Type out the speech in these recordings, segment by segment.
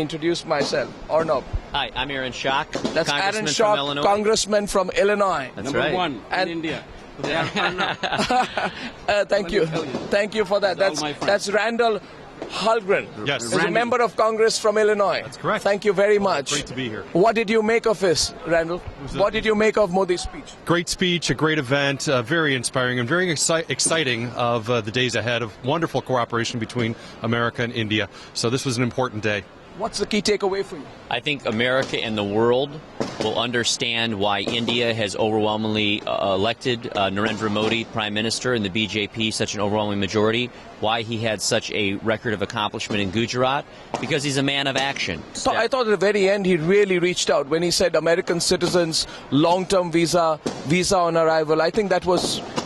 Introduce myself, or no? Hi, I'm Aaron Schock, That's Congressman Aaron from Schock, Illinois. Congressman from Illinois. That's Number right. one And- in India. Thank you. Thank you for that. With all my friends. That's Randall Halgren. Yes. He's a Randy. member of Congress from Illinois. That's correct. Thank you very much. Great to be here. What did you make of this, Randall? What did you make of Modi's speech? Great speech, a great event, very inspiring and very exciting of the days ahead of wonderful cooperation between America and India. So this was an important day. What's the key takeaway for you? I think America and the world will understand why India has overwhelmingly elected Narendra Modi Prime Minister and the BJP such an overwhelming majority, why he had such a record of accomplishment in Gujarat, because he's a man of action. So I thought at the very end he really reached out when he said American citizens, long-term visa on arrival. I think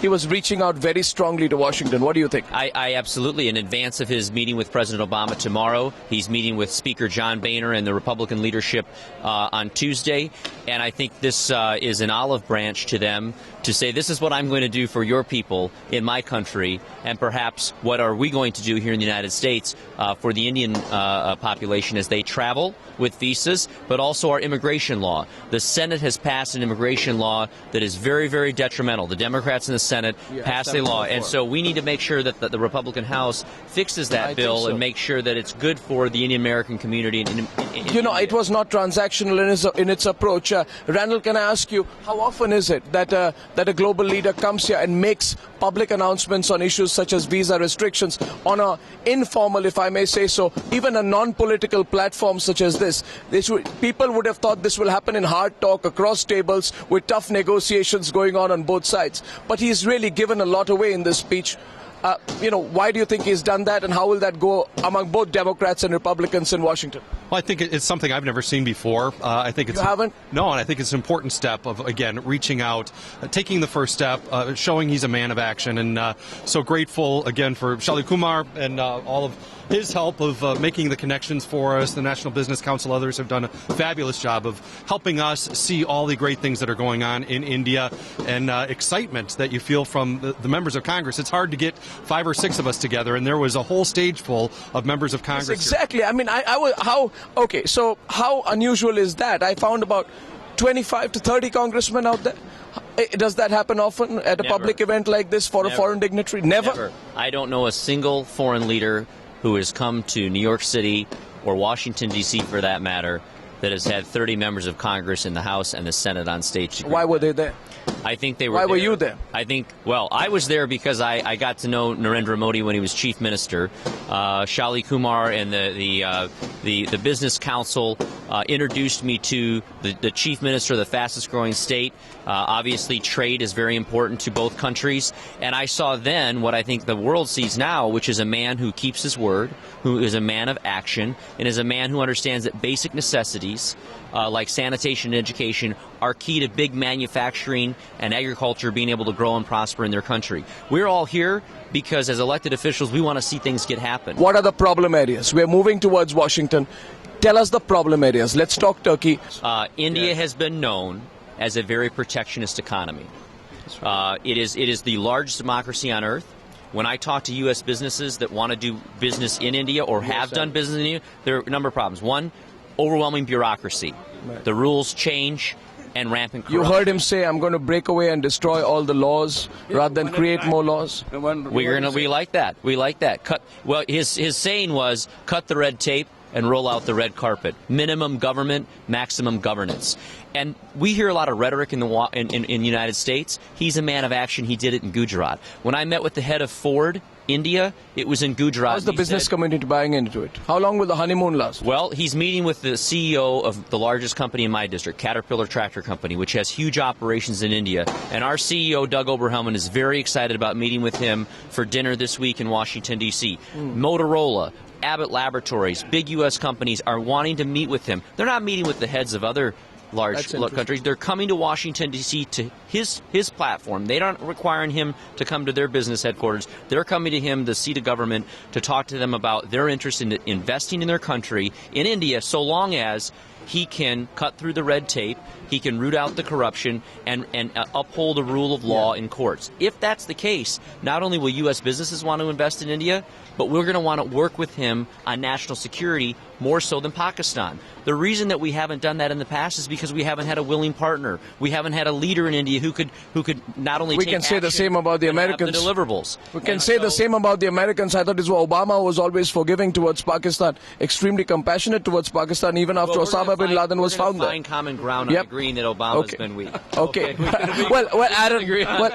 he was reaching out very strongly to Washington. What do you think? I absolutely, in advance of his meeting with President Obama tomorrow, he's meeting with Speaker John Boehner and the Republican leadership on Tuesday, and I think this is an olive branch to them to say this is what I'm going to do for your people in my country, and perhaps what are we going to do here in the United States for the Indian population as they travel with visas, but also our immigration law. The Senate has passed an immigration law that is very, very detrimental. The Democrats in the Senate passed a law, and so we need to make sure that the Republican House fixes that bill and make sure that it's good for the Indian American community. It was not transactional in its approach. Randall, can I ask you, how often is it that a global leader comes here and makes public announcements on issues such as visa restrictions on a informal, if I may say so, even a non-political platform such as this? People would have thought this will happen in hard talk across tables with tough negotiations going on both sides. But he's really given a lot away in this speech. Why do you think he's done that, and how will that go among both Democrats and Republicans in Washington? Well, I think it's something I've never seen before. I think it's You haven't? No, and I think it's an important step of, again, reaching out, taking the first step, showing he's a man of action, and so grateful again for Shali Kumar and all of his help of making the connections for us. The National Business Council, others have done a fabulous job of helping us see all the great things that are going on in India, and excitement that you feel from the members of Congress. It's hard to get 5 or 6 of us together, and there was a whole stage full of members of Congress. Yes, exactly. Here. I mean, so how unusual is that? I found about 25 to 30 congressmen out there. Does that happen often at a public event like this for a foreign dignitary? Never. I don't know a single foreign leader who has come to New York City or Washington, D.C. for that matter, that has had 30 members of Congress in the House and the Senate on stage. Why were they there? I think they were. Why were you there? I was there because I got to know Narendra Modi when he was chief minister. Shali Kumar and the Business Council introduced me to the chief minister of the fastest growing state. Obviously, trade is very important to both countries. And I saw then what I think the world sees now, which is a man who keeps his word, who is a man of action, and is a man who understands that basic necessities like sanitation and education are key to big manufacturing and agriculture being able to grow and prosper in their country. We're all here because as elected officials, we want to see things happen. What are the problem areas? We're moving towards Washington. Tell us the problem areas. Let's talk Turkey. India has been known as a very protectionist economy. It is the largest democracy on earth. When I talk to U.S. businesses that want to do business in India or have done business in India, there are a number of problems. One, overwhelming bureaucracy. Right. The rules change and rampant corruption. You heard him say, I'm going to break away and destroy all the laws rather than create more laws. We like that. We like that. His saying was, cut the red tape and roll out the red carpet. Minimum government, maximum governance. And we hear a lot of rhetoric in the United States. He's a man of action. He did it in Gujarat. When I met with the head of Ford, India, it was in Gujarat. How's the business community buying into it? How long will the honeymoon last? Well, he's meeting with the CEO of the largest company in my district, Caterpillar Tractor Company, which has huge operations in India. And our CEO, Doug Oberhelman, is very excited about meeting with him for dinner this week in Washington, D.C. Motorola, Abbott Laboratories, big U.S. companies are wanting to meet with him. They're not meeting with the heads of other large countries. They're coming to Washington, D.C. to his platform. They aren't requiring him to come to their business headquarters. They're coming to him, the seat of government, to talk to them about their interest in investing in their country, in India, so long as he can cut through the red tape, he can root out the corruption, and uphold the rule of law in courts. If that's the case, not only will U.S. businesses want to invest in India, but we're going to want to work with him on national security more so than Pakistan. The reason that we haven't done that in the past is because we haven't had a willing partner. We haven't had a leader in India who could not only We take can say the action, same about the but have Americans. the deliverables. We can say the same about the Americans. I thought Obama was always forgiving towards Pakistan, extremely compassionate towards Pakistan, even after Osama bin Laden was found there. Find common ground on Yep. agreeing that Obama's Okay. been weak. Okay.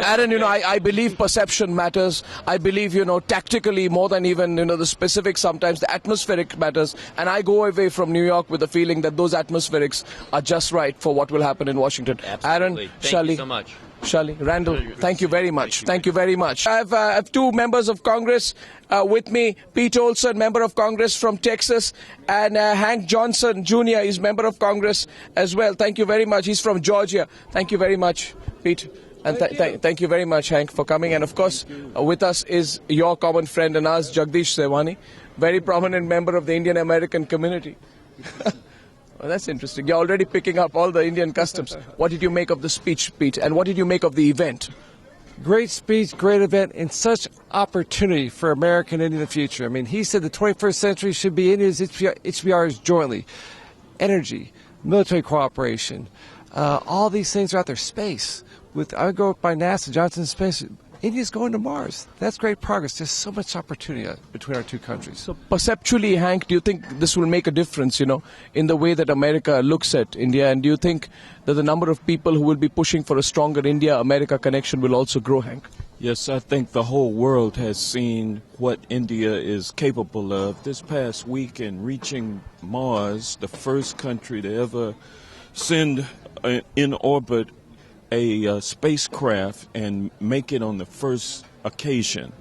Aaron, I believe perception matters. I believe, tactically more than even, the specifics sometimes, the atmospheric matters. And I go away from New York with the feeling that those atmospherics are just right for what will happen in Washington. Absolutely. Aaron, Thank Shali. you so much. Shali, Randall, thank you very much. Thank you very much. I have two members of Congress with me. Pete Olson, member of Congress from Texas, and Hank Johnson Jr. is member of Congress as well. Thank you very much. He's from Georgia. Thank you very much, Pete. And thank you very much, Hank, for coming. And of course, with us is your common friend and ours, Jagdish Sewani, very prominent member of the Indian American community. Well, that's interesting. You're already picking up all the Indian customs. What did you make of the speech, Pete? And what did you make of the event? Great speech, great event, and such opportunity for America and India in the future. I mean, he said the 21st century should be India's HBRs jointly. Energy, military cooperation, all these things are out there. Space. I would go by NASA, Johnson Space. India's going to Mars. That's great progress. There's so much opportunity between our two countries. So perceptually, Hank, do you think this will make a difference, in the way that America looks at India? And do you think that the number of people who will be pushing for a stronger India-America connection will also grow, Hank? Yes, I think the whole world has seen what India is capable of. This past week in reaching Mars, the first country to ever send in orbit a spacecraft and make it on the first occasion,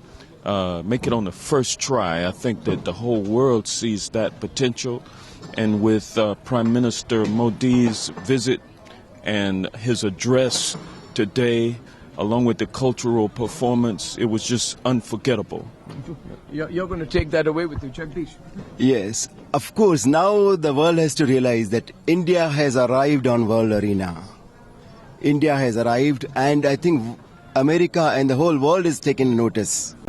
make it on the first try. I think that the whole world sees that potential. And with Prime Minister Modi's visit and his address today, along with the cultural performance, it was just unforgettable. You're going to take that away with you, Jagdish. Yes, of course. Now the world has to realize that India has arrived on world arena. India has arrived, and I think America and the whole world is taking notice.